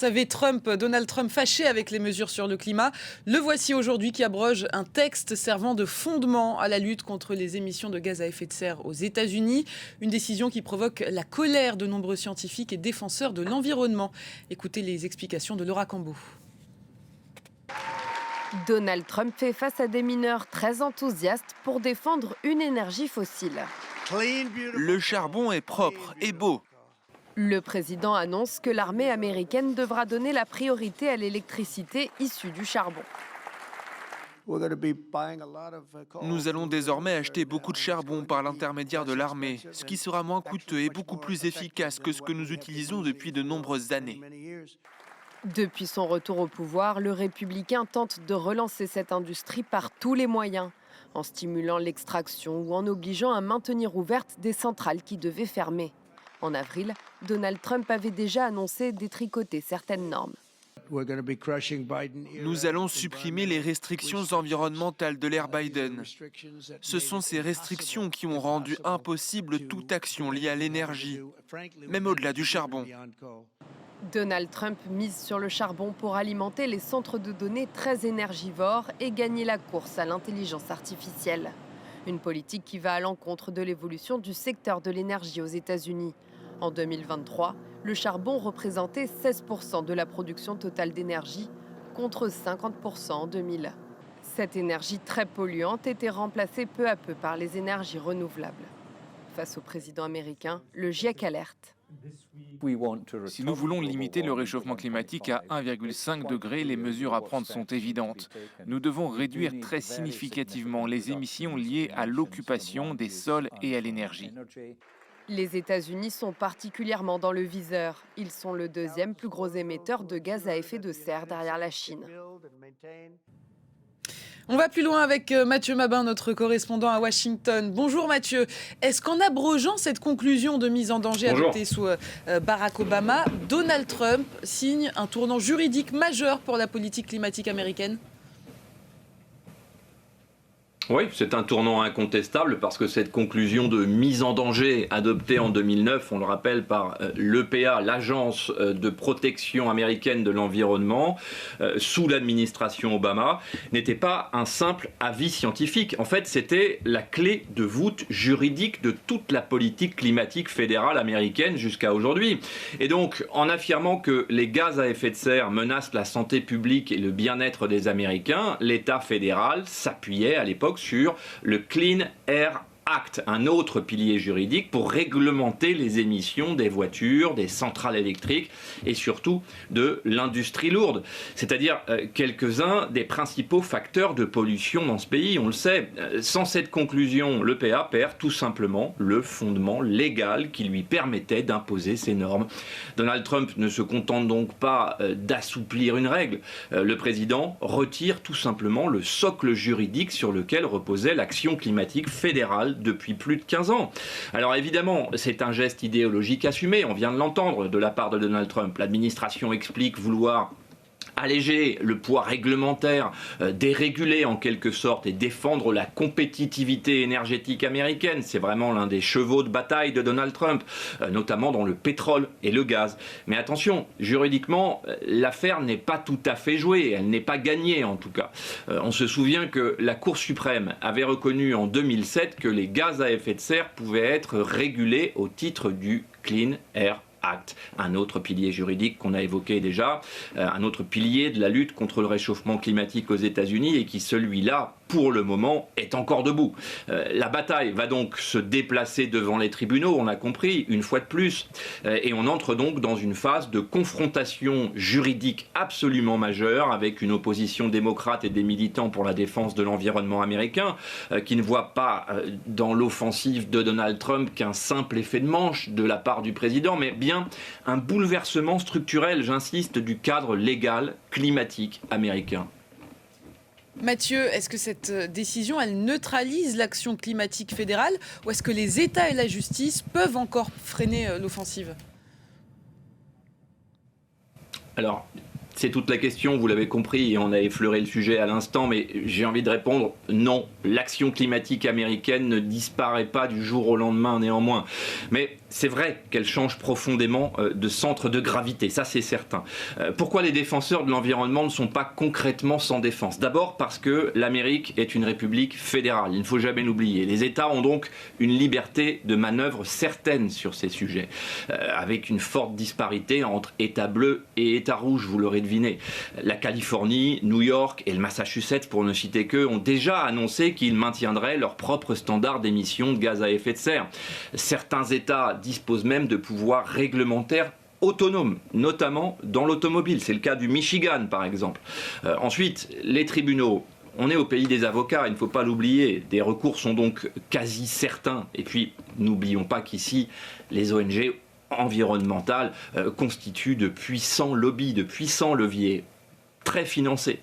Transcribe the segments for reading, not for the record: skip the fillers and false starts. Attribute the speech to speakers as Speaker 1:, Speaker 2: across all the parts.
Speaker 1: Savez, Donald Trump fâché avec les mesures sur le climat. Le voici aujourd'hui qui abroge un texte servant de fondement à la lutte contre les émissions de gaz à effet de serre aux États-Unis. Une décision qui provoque la colère de nombreux scientifiques et défenseurs de l'environnement. Écoutez les explications de Laura Cambeau.
Speaker 2: Donald Trump fait face à des mineurs très enthousiastes pour défendre une énergie fossile.
Speaker 3: Le charbon est propre et beau.
Speaker 2: Le président annonce que l'armée américaine devra donner la priorité à l'électricité issue du charbon.
Speaker 3: Nous allons désormais acheter beaucoup de charbon par l'intermédiaire de l'armée, ce qui sera moins coûteux et beaucoup plus efficace que ce que nous utilisons depuis de nombreuses années.
Speaker 2: Depuis son retour au pouvoir, le républicain tente de relancer cette industrie par tous les moyens, en stimulant l'extraction ou en obligeant à maintenir ouvertes des centrales qui devaient fermer. En avril, Donald Trump avait déjà annoncé détricoter certaines normes.
Speaker 3: Nous allons supprimer les restrictions environnementales de l'ère Biden. Ce sont ces restrictions qui ont rendu impossible toute action liée à l'énergie, même au-delà du charbon.
Speaker 2: Donald Trump mise sur le charbon pour alimenter les centres de données très énergivores et gagner la course à l'intelligence artificielle. Une politique qui va à l'encontre de l'évolution du secteur de l'énergie aux États-Unis. En 2023, le charbon représentait 16% de la production totale d'énergie, contre 50% en 2000. Cette énergie très polluante était remplacée peu à peu par les énergies renouvelables. Face au président américain, le GIEC alerte.
Speaker 4: Si nous voulons limiter le réchauffement climatique à 1,5 degré, les mesures à prendre sont évidentes. Nous devons réduire très significativement les émissions liées à l'occupation des sols et à l'énergie.
Speaker 2: Les États-Unis sont particulièrement dans le viseur. Ils sont le deuxième plus gros émetteur de gaz à effet de serre derrière la Chine.
Speaker 1: On va plus loin avec Mathieu Mabin, notre correspondant à Washington. Bonjour Mathieu. Est-ce qu'en abrogeant cette conclusion de mise en danger adoptée sous Barack Obama, Donald Trump signe un tournant juridique majeur pour la politique climatique américaine ?
Speaker 5: Oui, c'est un tournant incontestable parce que cette conclusion de mise en danger adoptée en 2009, on le rappelle par l'EPA, l'Agence de protection américaine de l'environnement, sous l'administration Obama, n'était pas un simple avis scientifique. En fait, c'était la clé de voûte juridique de toute la politique climatique fédérale américaine jusqu'à aujourd'hui. Et donc, en affirmant que les gaz à effet de serre menacent la santé publique et le bien-être des Américains, l'État fédéral s'appuyait à l'époque sur le Clean Air Act, un autre pilier juridique pour réglementer les émissions des voitures, des centrales électriques et surtout de l'industrie lourde. C'est-à-dire quelques-uns des principaux facteurs de pollution dans ce pays, on le sait. Sans cette conclusion, l'EPA perd tout simplement le fondement légal qui lui permettait d'imposer ces normes. Donald Trump ne se contente donc pas d'assouplir une règle. Le président retire tout simplement le socle juridique sur lequel reposait l'action climatique fédérale depuis plus de 15 ans. Alors évidemment, c'est un geste idéologique assumé, on vient de l'entendre de la part de Donald Trump. L'administration explique vouloir alléger le poids réglementaire, déréguler en quelque sorte et défendre la compétitivité énergétique américaine. C'est vraiment l'un des chevaux de bataille de Donald Trump, notamment dans le pétrole et le gaz. Mais attention, juridiquement, l'affaire n'est pas tout à fait jouée, elle n'est pas gagnée en tout cas. On se souvient que la Cour suprême avait reconnu en 2007 que les gaz à effet de serre pouvaient être régulés au titre du Clean Air Act, un autre pilier juridique qu'on a évoqué déjà, un autre pilier de la lutte contre le réchauffement climatique aux États-Unis et qui, celui-là, pour le moment, est encore debout. La bataille va donc se déplacer devant les tribunaux, on l'a compris, une fois de plus, et on entre donc dans une phase de confrontation juridique absolument majeure avec une opposition démocrate et des militants pour la défense de l'environnement américain qui ne voient pas dans l'offensive de Donald Trump qu'un simple effet de manche de la part du président, mais bien un bouleversement structurel, j'insiste, du cadre légal climatique américain.
Speaker 1: Mathieu, est-ce que cette décision, elle neutralise l'action climatique fédérale ou est-ce que les États et la justice peuvent encore freiner l'offensive ?
Speaker 5: Alors, c'est toute la question, vous l'avez compris, et on a effleuré le sujet à l'instant, mais j'ai envie de répondre non. L'action climatique américaine ne disparaît pas du jour au lendemain néanmoins. Mais c'est vrai qu'elle change profondément de centre de gravité, ça c'est certain. Pourquoi les défenseurs de l'environnement ne sont pas concrètement sans défense? D'abord parce que l'Amérique est une république fédérale, il ne faut jamais l'oublier. Les États ont donc une liberté de manœuvre certaine sur ces sujets, avec une forte disparité entre États bleus et États rouges, vous l'aurez deviné. La Californie, New York et le Massachusetts, pour ne citer qu'eux, ont déjà annoncé qu'ils maintiendraient leurs propres standards d'émissions de gaz à effet de serre. Certains États disposent même de pouvoirs réglementaires autonomes, notamment dans l'automobile. C'est le cas du Michigan, par exemple. Ensuite, les tribunaux. On est au pays des avocats, il ne faut pas l'oublier. Des recours sont donc quasi certains. Et puis, n'oublions pas qu'ici, les ONG environnementales constituent de puissants lobbies, de puissants leviers très financés.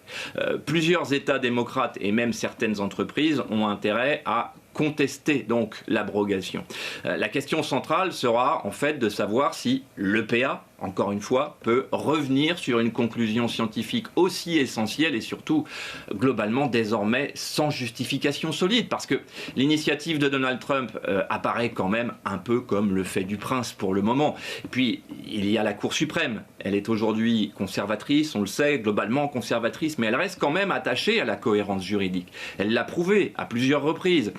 Speaker 5: Plusieurs États démocrates et même certaines entreprises ont intérêt à contester donc l'abrogation. La question centrale sera en fait de savoir si l'EPA, encore une fois, peut revenir sur une conclusion scientifique aussi essentielle et surtout globalement désormais sans justification solide, parce que l'initiative de Donald Trump apparaît quand même un peu comme le fait du prince pour le moment. Et puis il y a la Cour suprême, elle est aujourd'hui conservatrice, on le sait, globalement conservatrice, mais elle reste quand même attachée à la cohérence juridique. Elle l'a prouvé à plusieurs reprises.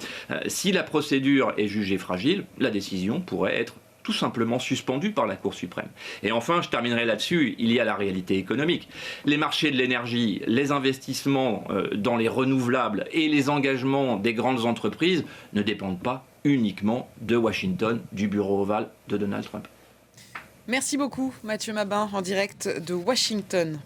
Speaker 5: Si la procédure est jugée fragile, la décision pourrait être tout simplement suspendue par la Cour suprême. Et enfin, je terminerai là-dessus, il y a la réalité économique. Les marchés de l'énergie, les investissements dans les renouvelables et les engagements des grandes entreprises ne dépendent pas uniquement de Washington, du bureau ovale de Donald Trump.
Speaker 1: Merci beaucoup Mathieu Mabin en direct de Washington.